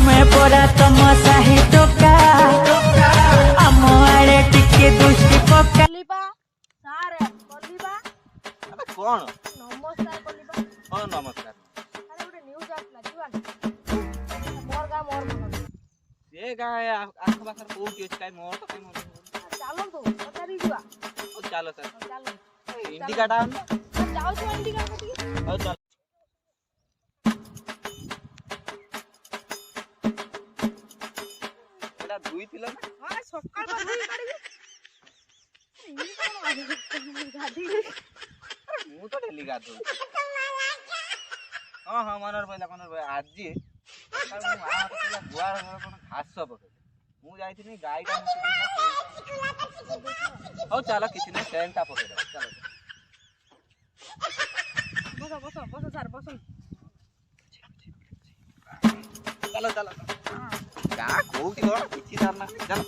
तमे पड़ा तम साही टोका आम आड़े टिके दृष्टि पका सारे कलिबा अबे कौन नमस्कार कलिबा हाँ नमस्कार अरे गोटे न्यूज आसला जीवन मोर गाँ मोर मन ये गाय आख पाखर कोठी अछि काई मोर तो काई मोर चलो तो पचारी जुआ ओ चलो सर चलो इंडिका डाउन जाओ तो इंडिका कति ओ चल एटा दुई थिला ना हां सकाळ पर दुई काढी इ कोन गाडी मु तो डेली गाधो हां हां मनर भाई आज जी सर मु आ पकेला गुआर कोन घास पके मु जाईथिनी गाईटा हो चलो किछि नै सेंटा पके दे चलो बसो सर बसो चलो चलो क्या कोठी कोन किछि तार ना चलो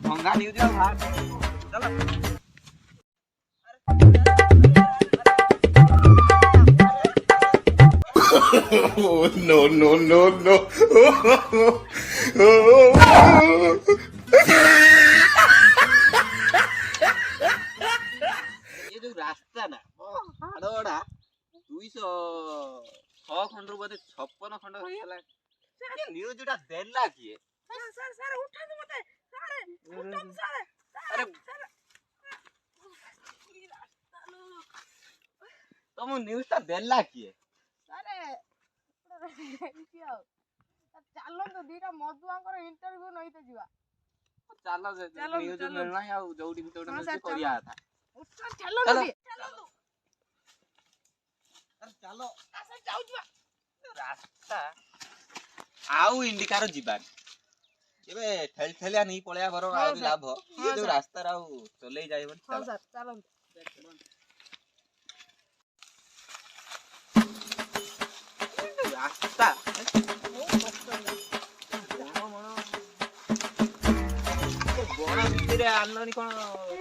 भंगा न्यूज आ भाग चलो Oh, no, no, no, no. ये जो रास्ता ना हाड़ोड़ा 206 खंड बोधे 56 खंड होइला ये न्यूज जोटा देला किए सर उठा दे मते सर उठा सर अरे तुम न्यूज ता देला किए चलो तो दीटा मधुआंकर इंटरव्यू नहीं तो जीवा चलो न्यूज मिलना है जोडी भी तोडे मिल करिया था चलो तो अरे चलो सर जाऊ जीवा रास्ता आउ इंडिकार जीबान एबे ठेल ठेलिया नहीं पळया बरो आ लाभ ये जो रास्ता राउ चले जाइबन हां सर चलो रास्ता बड़ा भिତରେ आनलनी कोन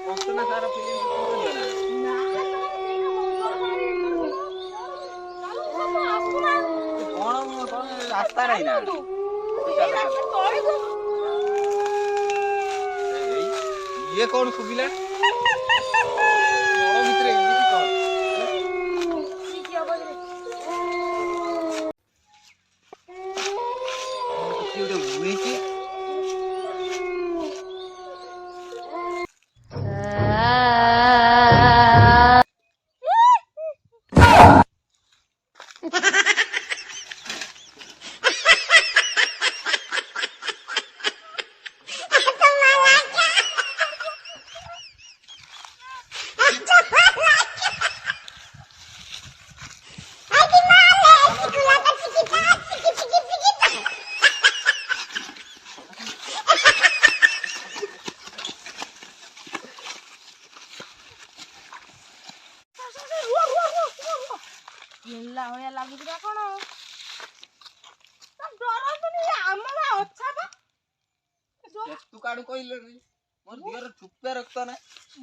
कंसना सारा फिल्म कोन रास्ता नहीं ना ये कौन सुबिला बड़ा भिତରେ एमिति कोन ହେଲା ହୋୟା ଲାଗୁଥିଲା କଣ ତ ଡରନ୍ତୁନି ଆମର ଅଛା ବା तू काडू कइले रे मोर दियर छुपे रखतो ना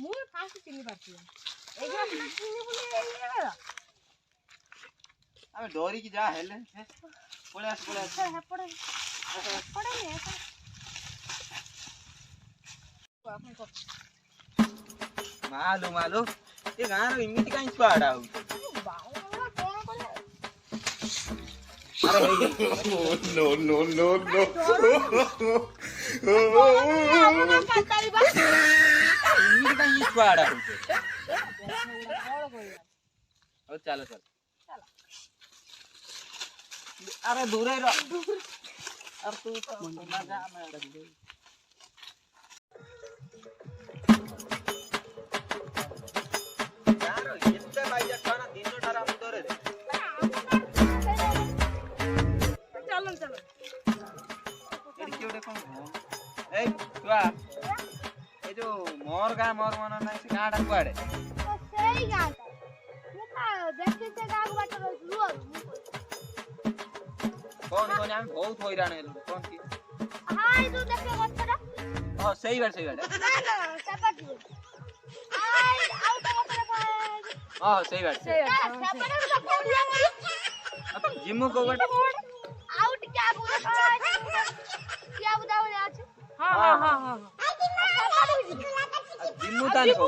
ମୁଁ ଫାଷ୍ଟ ଚିନି ପାରଛି ଏଇଟା ଚିନି ବୋଲି ଏଇଟା अबे डोरी की जा हेले पळे आस ହେପଡେ ନେ मालो मालो ये गां रे इमिति काई छुआडा हो अरे Oh, no, no, no, no. इमिति काई छुआडा हो ओ चलो चल अरे दूर रे अरे तू तो ना जा मैं यार इत्ते बाइया खाना दिन ठारा हम दोरे चलो चलो एडी केउडे कोन ए तुआ ए जो मोर गा मोर मन नै से गाडा कुआडे तो सही गाता मु का देखि से गाग बाट रुआ कौन कौन हम बहुत हैरान है कौन की हां तू देखे गछरा हां सही बात ना ना सपट आई आउट गछरा हां सही बात सपट तो कोडिया अब जिम को बट आउट हां जिम्मु तान को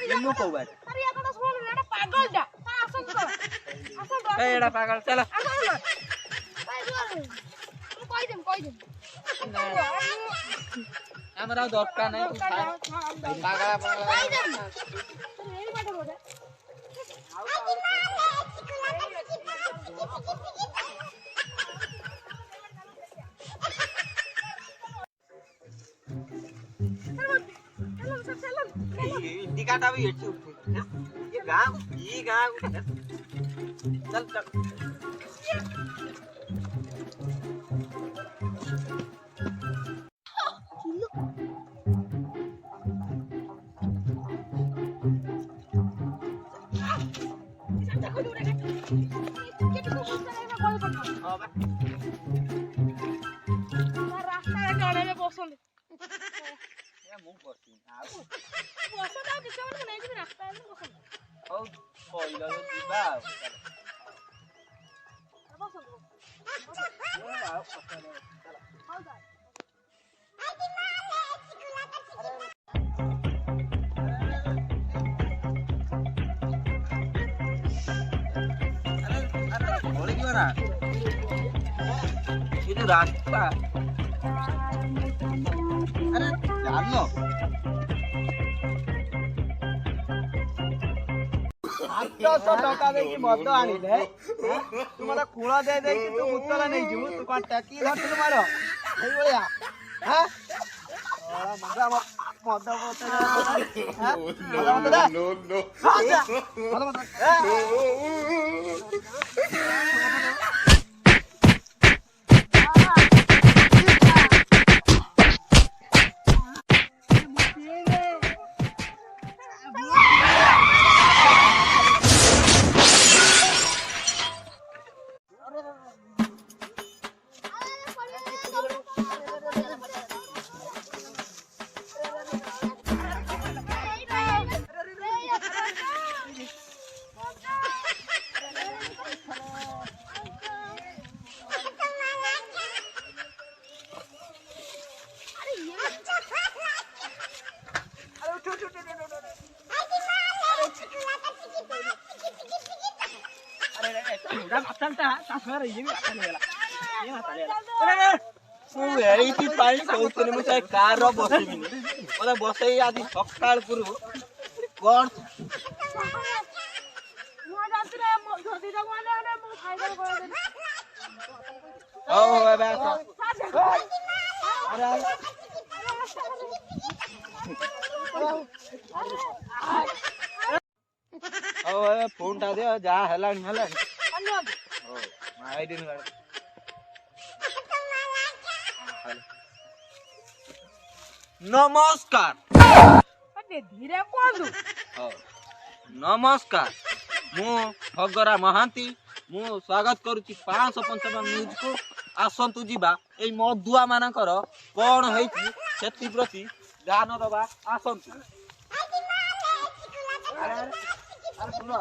जिम्मु को बात अरे या कदा सुन एटा पागल दा आसन तो ए एडा पागल चला कहि देम हमरा दरकार नहीं तू पागल कहि देम एही बात बोले इंडिकाटा भी हेट उठे ये गांव चल रास्ता गाड़े में बसले मु करती बस दा किछ मन नहीं जी रास्ता में बसले हौ पहिलो दिबा बोले क्यों ना ये तो रास्ता अरे जान लो 800 टका देकी मद आनिले तू मला कुळा दे दे कि तू मुतला नहीं जिवु तू कोन टकी धरथिल मारो एई बळिया हां ओला मदा मद बोतल हां No, no. बोला मत ଏଇଠି ପାଇଁ କହୁଥିଲି ମୁଁ ସେ କାର ବସିବିନି ମତେ ବସେଇ ଆଜି ସକାଳ ପୁରୁ କଣ ମୁଁ ଜାଣିଛି ରେ ମୋ ଧରି ଦବ ମାନେ ମୁଁ ଖାଇଦବ କହିଦେଲି ହଉ ଏବେ ଆସ ହଉ ଏବେ ଫୋନ ଟା ଦିଅ ଯାହା ହେଲାଣି ଆଇଡିନ नमस्कार अरे धीरे कोंदु नमस्कार मु भगरा महांती मु स्वागत करूची 555 न्यूज को आसंतु जीवा ए मधुआ मानकर कोन हेछि सेति प्रति ध्यान दबा आसंतु अरे सुनो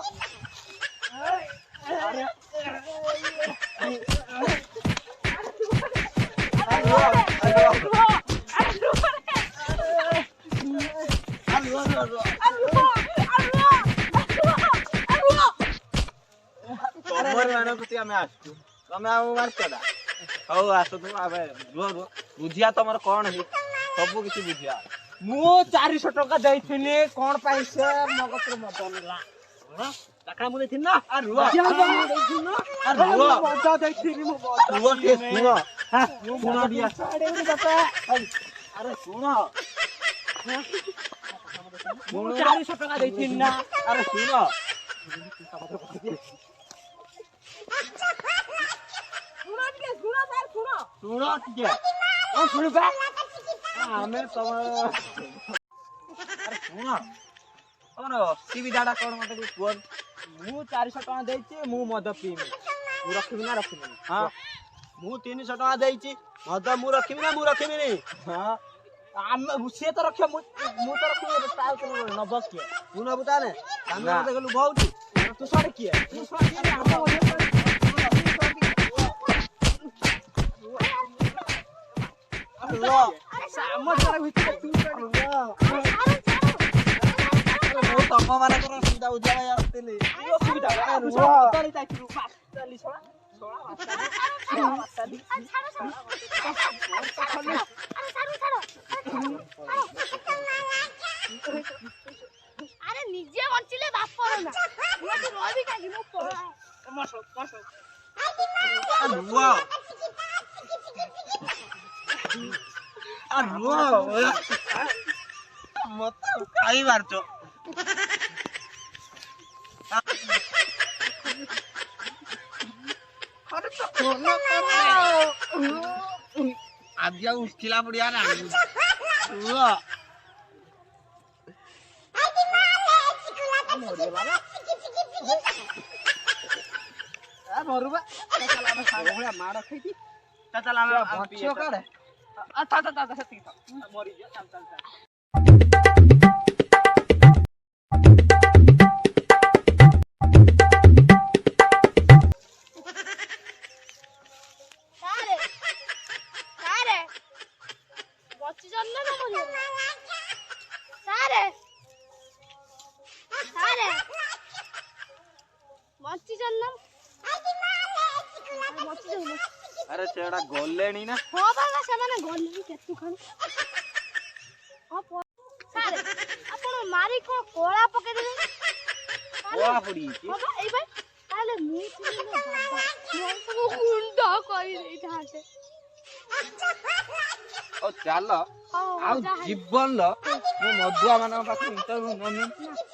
बुझिया तुम कौन है सब किसी बुझिया मु 400 टका देइथिनी कोन पाइ से मगत्र मदनला टाका मु देथिन ना आ रुआ क्या मु देथिन ना आ रुआ मद देथिनी मु रुआ के सुनो हां सुनो दिया साडे रे बापा अरे सुनो मु 400 टका देथिन ना अरे सुनो सुनो टिके ओ सुनु बा हमें तुम अरे सुनो कौन सुविधाटा कौन मत कोन मु 400 टका देछि मु मद पीमी मु रखिबी ना रखिबी हां मु 300 टका देछि मद मु रखिबी ना मु रखिबी नी हां आम से तो रखियो मु तो रखिबी ताल तो न बकियो तू न बुताने कामे मत गेलु बहुत तू सडे किए तू सडे ତମ ମାନଙ୍କର ଅସୁବିଧା ବୁଝିବା ପାଇଁ ଆସିଥିଲି। ଆରେ ନିଜେ ବଞ୍ଚିଲେ ବାପର ନା ମୁଁ ଏଠି ରହିବି କାହିଁକି ମୁଁ ପଳା ମତେ ଖାଇ ମାରୁଛ। ଆଜି ଆଉ ଉଠିଲା ପଡିଆ ନା ମାଡ ଖାଇଛି ସାରେ ସାରେ ବଞ୍ଚିଛନ୍ତି ନା ମରିଗଲେ ସାରେ ସାରେ ବଞ୍ଚିଛନ୍ତି ନା ବଞ୍ଚିଛନ୍ତି ଆରେ ସେଟା ଗଲେଣି ନା ହଁ ବାବା ସେମାନେ ଗଲେଣି କେତୁ ଖାଣି ସାରେ ଆପଣ ମାରି କଣ କଳା ପକେଇଦେଲେ କଳା ପଡିଛି ବାବା ଏଇ ଭାଇ ତାହେଲେ ମୁଁ ଥିଲି ମୋ ବାବା ମୁଁ ଗୁଣ୍ଡ କରିଦେଇଥାନ୍ତେ ଆଉ ଚାଲ ଆଉ ଜୀବନ ମୁଁ ମଧୁଆ ମାନଙ୍କ ପାଖରେ ଇଣ୍ଟରଭ୍ୟୁ ନେମି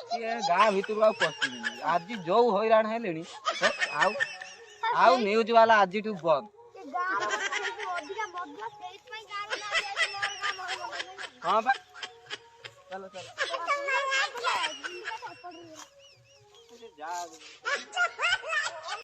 ସିଏ ଗାଁ ଭିତରୁ ଆଉ ପଶିବିନି ଆଜି ଯୋଉ ହଇରାଣ ହେଲେଣି ଆଉ ଆଉ ନ୍ୟୁଜ ବାଲା ଆଜିଠୁ ବନ୍ଦ ଗାଁର ଅଧିକା ମଦ ସେଇଥିପାଇଁ ଗାଁର ନାଁ ଦିଆଯାଇଛି ମୋର ଗାଁ ମରିଗଲା ହଁ ବା ଚାଲ ଚାଲ ଏପଟରେ ଯା